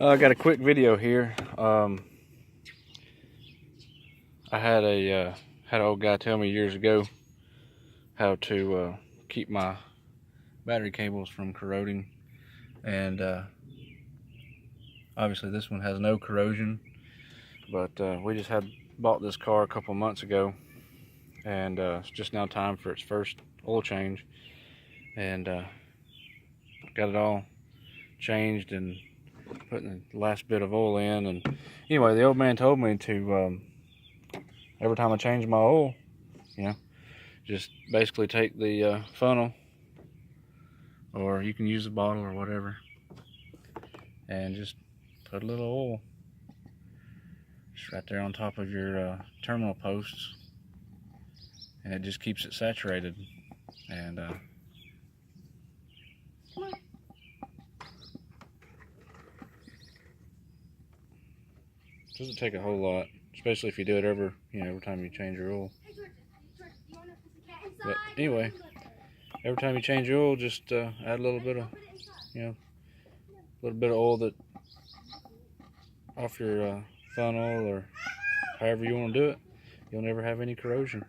I got a quick video here. I had an old guy tell me years ago how to keep my battery cables from corroding, and obviously this one has no corrosion. But we just bought this car a couple months ago, and it's just now time for its first oil change, and got it all changed and putting the last bit of oil in. And anyway, the old man told me to every time I change my oil, just basically take the funnel, or you can use a bottle or whatever, and just put a little oil just right there on top of your terminal posts, and it just keeps it saturated. And doesn't take a whole lot, especially if you do it every time you change your oil. But anyway, every time you change your oil, just add a little bit of oil that off your funnel, or however you want to do it. You'll never have any corrosion.